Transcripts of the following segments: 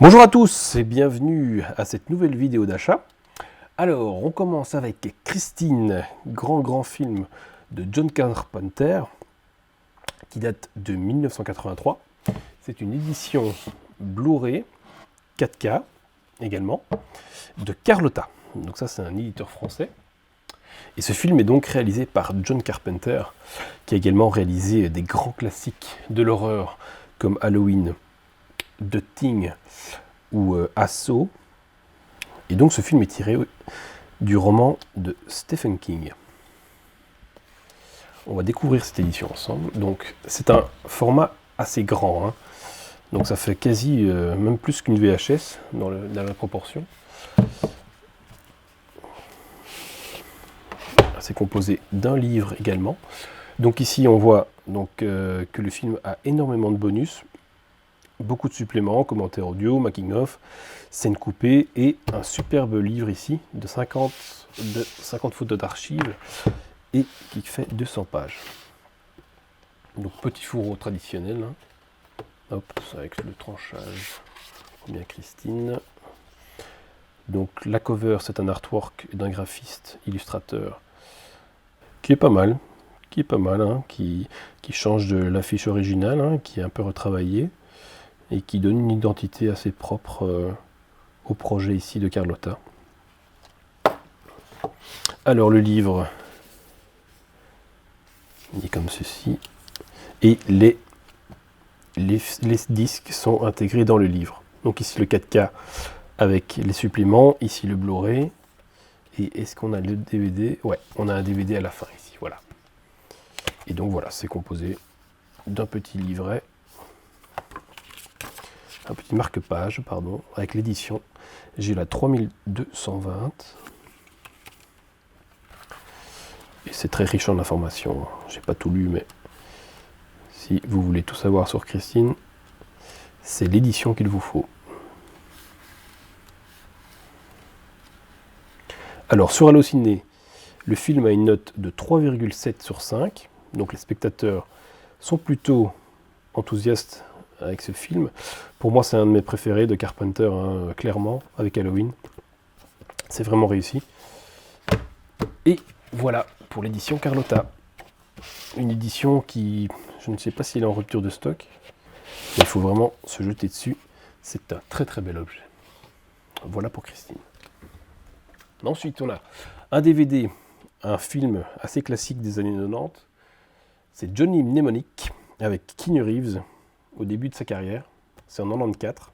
Bonjour à tous et bienvenue à cette nouvelle vidéo d'achat. Alors, on commence avec Christine, grand film de John Carpenter, qui date de 1983. C'est une édition Blu-ray 4K également de Carlotta. Donc ça, c'est un éditeur français. Et ce film est donc réalisé par John Carpenter, qui a également réalisé des grands classiques de l'horreur comme Halloween, The Thing ou Assaut. Et donc ce film est tiré du roman de Stephen King. On va découvrir cette édition ensemble. Donc c'est un format assez grand, hein. Donc ça fait quasi même plus qu'une VHS dans la proportion. C'est composé d'un livre également. Donc ici on voit donc, que le film a énormément de bonus, beaucoup de suppléments, commentaires audio, making of, scènes coupées et un superbe livre ici de 50 photos d'archives et qui fait 200 pages. Donc petit fourreau traditionnel, hein. Hop, avec le tranchage. Bien Christine. Donc la cover, c'est un artwork d'un graphiste illustrateur qui est pas mal, hein, qui change de l'affiche originale, hein, qui est un peu retravaillée et qui donne une identité assez propre au projet ici de Carlotta. Alors le livre il est comme ceci et les disques sont intégrés dans le livre. Donc ici le 4K avec les suppléments, ici le Blu-ray. Et est-ce qu'on a le DVD? Ouais, on a un DVD à la fin ici, voilà. Et donc voilà, c'est composé d'un petit livret, un petit marque-page, pardon, avec l'édition. J'ai la 3220. Et c'est très riche en informations. J'ai pas tout lu, mais si vous voulez tout savoir sur Christine, c'est l'édition qu'il vous faut. Alors sur Allociné, le film a une note de 3,7 sur 5. Donc les spectateurs sont plutôt enthousiastes avec ce film. Pour moi, c'est un de mes préférés de Carpenter, hein, clairement, avec Halloween. C'est vraiment réussi. Et voilà pour l'édition Carlotta. Une édition qui, je ne sais pas s'il est en rupture de stock, mais il faut vraiment se jeter dessus. C'est un très bel objet. Voilà pour Christine. Ensuite, on a un DVD, un film assez classique des années 90. C'est Johnny Mnemonic avec Keanu Reeves au début de sa carrière. C'est en 94.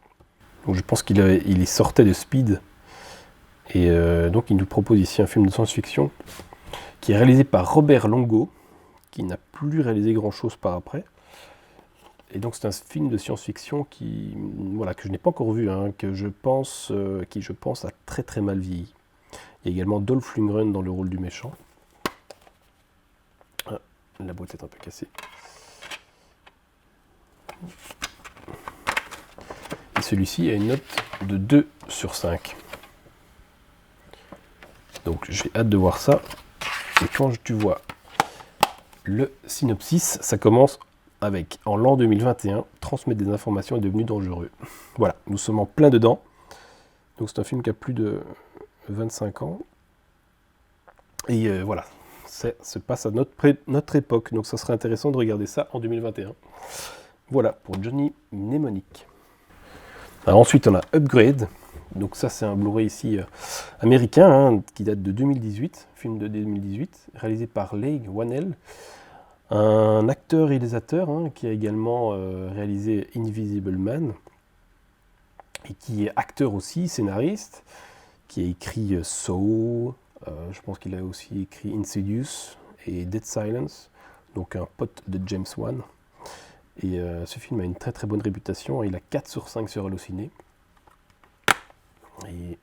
Donc je pense qu'il sortait de Speed. Et donc il nous propose ici un film de science-fiction qui est réalisé par Robert Longo, qui n'a plus réalisé grand-chose par après. Et donc c'est un film de science-fiction que je n'ai pas encore vu, hein, qui je pense a très mal vieilli. Il y a également Dolph Lundgren dans le rôle du méchant. Ah, la boîte est un peu cassée. Et celui-ci a une note de 2 sur 5. Donc j'ai hâte de voir ça. Et quand tu vois le synopsis, ça commence avec « En l'an 2021, transmettre des informations est devenu dangereux ». Voilà, nous sommes en plein dedans. Donc c'est un film qui a plus de 25 ans. Et voilà, ça se passe à notre époque. Donc ça serait intéressant de regarder ça en 2021. Voilà pour Johnny Mnemonic. Alors ensuite on a Upgrade. Donc ça c'est un Blu-ray ici américain, hein, qui date de 2018, film de 2018, réalisé par Leigh Whannell, un acteur-réalisateur, hein, qui a également réalisé Invisible Man, et qui est acteur aussi, scénariste, qui a écrit Saw, je pense qu'il a aussi écrit Insidious et Dead Silence, donc un pote de James Wan. Et ce film a une très bonne réputation, il a 4 sur 5 sur Allociné. Et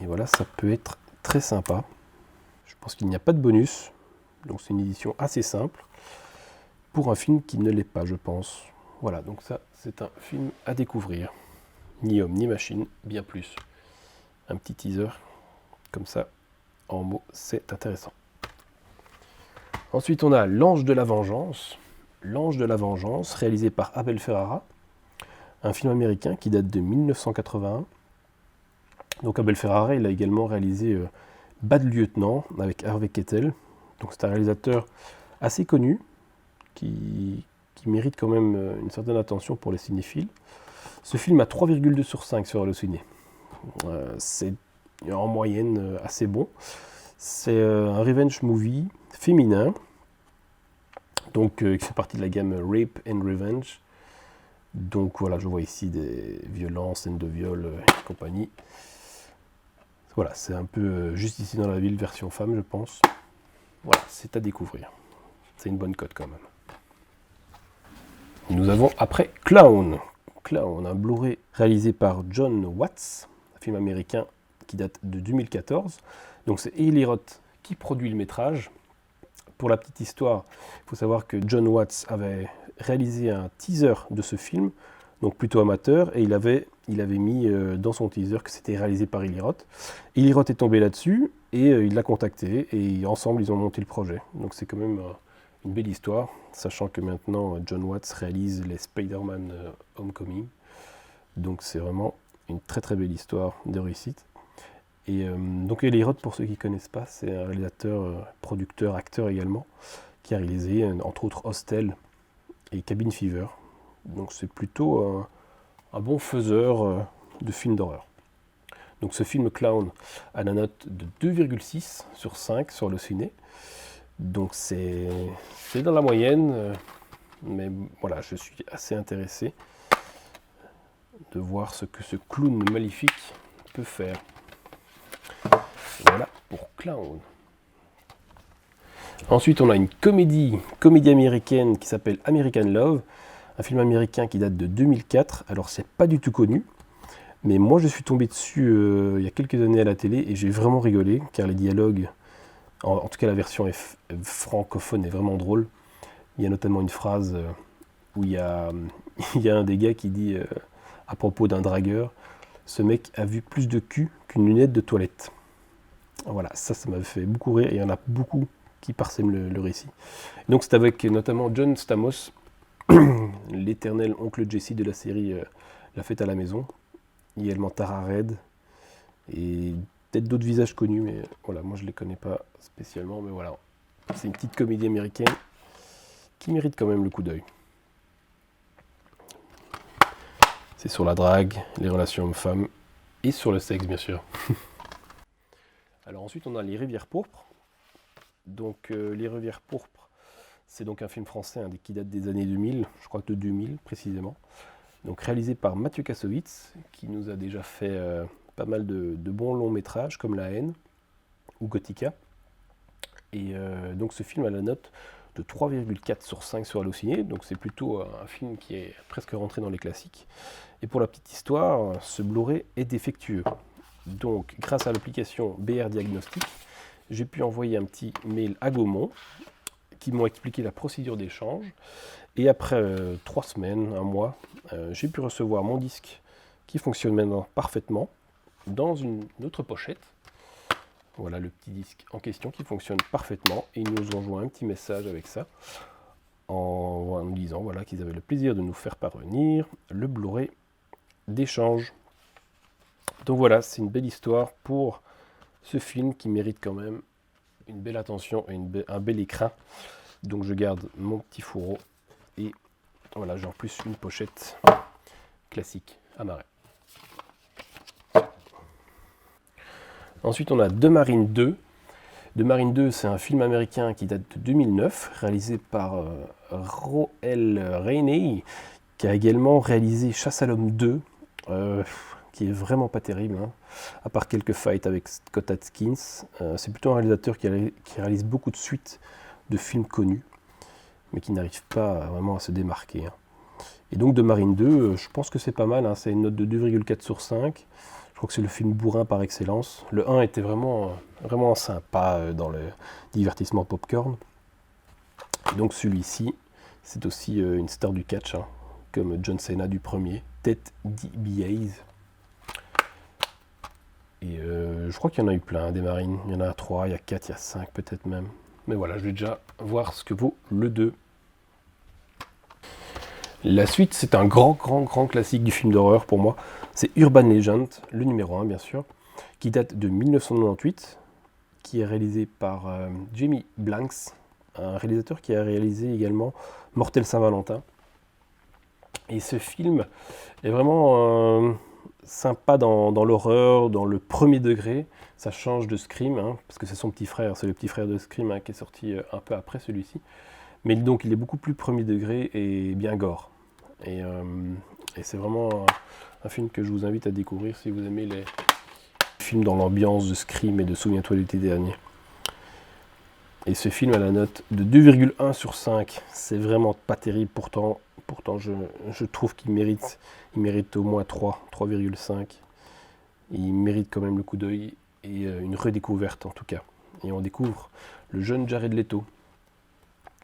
voilà, ça peut être très sympa. Je pense qu'il n'y a pas de bonus, donc c'est une édition assez simple pour un film qui ne l'est pas, je pense. Voilà, donc ça c'est un film à découvrir. Ni homme ni machine, bien plus. Un petit teaser comme ça en mots, c'est intéressant. Ensuite on a L'Ange de la Vengeance. L'Ange de la Vengeance, réalisé par Abel Ferrara. un film américain qui date de 1981. Donc Abel Ferrara, il a également réalisé Bad Lieutenant avec Harvey Keitel. Donc c'est un réalisateur assez connu qui mérite quand même une certaine attention pour les cinéphiles. Ce film a 3,2 sur 5 sur Allociné. C'est en moyenne assez bon. C'est un revenge movie féminin, donc qui fait partie de la gamme Rape and Revenge. Donc voilà, je vois ici des violences, scènes de viol et compagnie. Voilà, c'est un peu juste ici dans la ville, version femme, je pense. Voilà, c'est à découvrir. C'est une bonne cote quand même. Nous avons après Clown. Clown, un Blu-ray réalisé par John Watts, un film américain qui date de 2014. Donc c'est Eli Roth qui produit le métrage. Pour la petite histoire, il faut savoir que John Watts avait réalisé un teaser de ce film, donc plutôt amateur, et il avait mis dans son teaser que c'était réalisé par Eli Roth. Eli Roth est tombé là-dessus, et il l'a contacté, et ensemble ils ont monté le projet. Donc c'est quand même une belle histoire, sachant que maintenant John Watts réalise les Spider-Man Homecoming. Donc c'est vraiment une très très belle histoire de réussite. Et donc Eli Roth, pour ceux qui ne connaissent pas, c'est un réalisateur, producteur, acteur également, qui a réalisé entre autres Hostel et Cabin Fever. Donc c'est plutôt un bon faiseur de films d'horreur. Donc ce film Clown a la note de 2,6 sur 5 sur Allociné. Donc c'est dans la moyenne, mais voilà, je suis assez intéressé de voir ce que ce clown maléfique peut faire. Voilà pour Clown. Ensuite, on a une comédie américaine qui s'appelle American Love, un film américain qui date de 2004. Alors, c'est pas du tout connu, mais moi je suis tombé dessus il y a quelques années à la télé et j'ai vraiment rigolé, car les dialogues, en tout cas la version francophone, est vraiment drôle. Il y a notamment une phrase où il y a un des gars qui dit à propos d'un dragueur: ce mec a vu plus de cul qu'une lunette de toilette. Voilà, ça m'avait fait beaucoup rire, et il y en a beaucoup qui parsèment le récit. Donc c'est avec notamment John Stamos, l'éternel oncle Jesse de la série La Fête à la Maison, également Tara Reid, et peut-être d'autres visages connus, mais voilà, moi je ne les connais pas spécialement, mais voilà, c'est une petite comédie américaine qui mérite quand même le coup d'œil. C'est sur la drague, les relations hommes-femmes, et sur le sexe bien sûr. Alors ensuite on a Les Rivières Pourpres. Donc Les Rivières Pourpres, c'est donc un film français qui date des années 2000, je crois que de 2000 précisément. Donc réalisé par Mathieu Kassovitz, qui nous a déjà fait pas mal de bons longs métrages comme La Haine ou Gothica. Et donc ce film a la note de 3,4 sur 5 sur Allociné, donc c'est plutôt un film qui est presque rentré dans les classiques. Et pour la petite histoire, ce Blu-ray est défectueux. Donc grâce à l'application BR Diagnostic, j'ai pu envoyer un petit mail à Gaumont qui m'ont expliqué la procédure d'échange. Et après 3 semaines, un mois, j'ai pu recevoir mon disque qui fonctionne maintenant parfaitement dans une autre pochette. Voilà le petit disque en question qui fonctionne parfaitement. Et ils nous ont joint un petit message avec ça en nous disant voilà, qu'ils avaient le plaisir de nous faire parvenir le Blu-ray d'échange. Donc voilà, c'est une belle histoire pour ce film qui mérite quand même une belle attention et un bel écrin. Donc je garde mon petit fourreau et voilà, j'ai en plus une pochette classique à marais. Ensuite on a De Marine 2. De Marine 2, c'est un film américain qui date de 2009, réalisé par Roel Rainey, qui a également réalisé Chasse à l'homme 2, qui est vraiment pas terrible, hein, à part quelques fights avec Scott Adkins. C'est plutôt un réalisateur qui réalise beaucoup de suites de films connus, mais qui n'arrive pas vraiment à se démarquer. Hein. Et donc De Marine 2, je pense que c'est pas mal, hein, c'est une note de 2,4 sur 5. Je crois que c'est le film bourrin par excellence. Le 1 était vraiment sympa dans le divertissement popcorn. Et donc celui-ci, c'est aussi une star du catch, hein, comme John Cena du premier, Ted DiBiase. Et je crois qu'il y en a eu plein, des marines. Il y en a 3, il y a 4, il y a 5 peut-être même. Mais voilà, je vais déjà voir ce que vaut le 2. La suite, c'est un grand classique du film d'horreur pour moi. C'est Urban Legend, le numéro 1 bien sûr, qui date de 1998, qui est réalisé par Jamie Blanks, un réalisateur qui a réalisé également Mortel Saint-Valentin. Et ce film est vraiment sympa dans l'horreur, dans le premier degré. Ça change de Scream, hein, parce que c'est son petit frère, c'est le petit frère de Scream hein, qui est sorti un peu après celui-ci. Mais donc il est beaucoup plus premier degré et bien gore. Et c'est vraiment un film que je vous invite à découvrir si vous aimez les films dans l'ambiance de Scream et de Souviens-toi l'été dernier. Et ce film a la note de 2,1 sur 5. C'est vraiment pas terrible, pourtant je trouve qu'il mérite au moins 3,5. Il mérite quand même le coup d'œil et une redécouverte en tout cas. Et on découvre le jeune Jared Leto,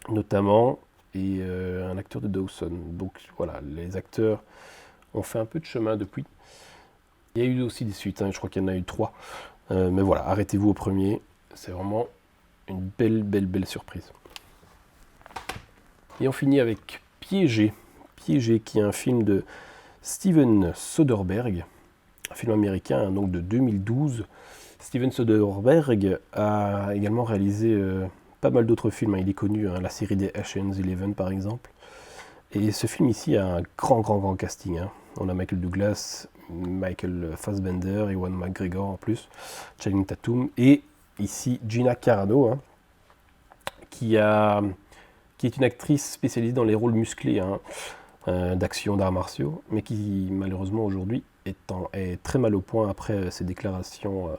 notamment, et un acteur de Dawson. Donc voilà, les acteurs ont fait un peu de chemin depuis. Il y a eu aussi des suites, hein, je crois qu'il y en a eu 3. Mais voilà, arrêtez-vous au premier. C'est vraiment une belle surprise. Et on finit avec Piégé. Piégé, qui est un film de Steven Soderbergh, un film américain hein, donc de 2012. Steven Soderbergh a également réalisé pas mal d'autres films. Hein. Il est connu, hein, la série des Ocean's 11 par exemple. Et ce film ici a un grand casting. Hein. On a Michael Douglas, Michael Fassbender, Ewan McGregor en plus, Channing Tatum, et ici Gina Carano, hein, qui est une actrice spécialisée dans les rôles musclés hein, d'action, d'arts martiaux, mais qui malheureusement aujourd'hui est très mal au point après ses déclarations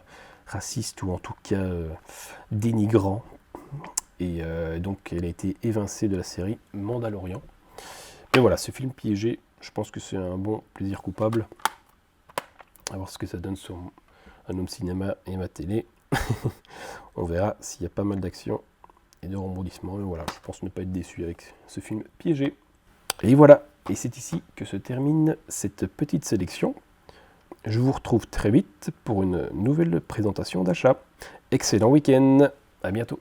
racistes ou en tout cas dénigrants. Et donc elle a été évincée de la série Mandalorian. Mais voilà, ce film Piégé, je pense que c'est un bon plaisir coupable. À voir ce que ça donne sur un home cinéma et ma télé. On verra s'il y a pas mal d'action et de rebondissements. Mais voilà, je pense ne pas être déçu avec ce film Piégé. Et voilà, et c'est ici que se termine cette petite sélection. Je vous retrouve très vite pour une nouvelle présentation d'achat. Excellent week-end, à bientôt.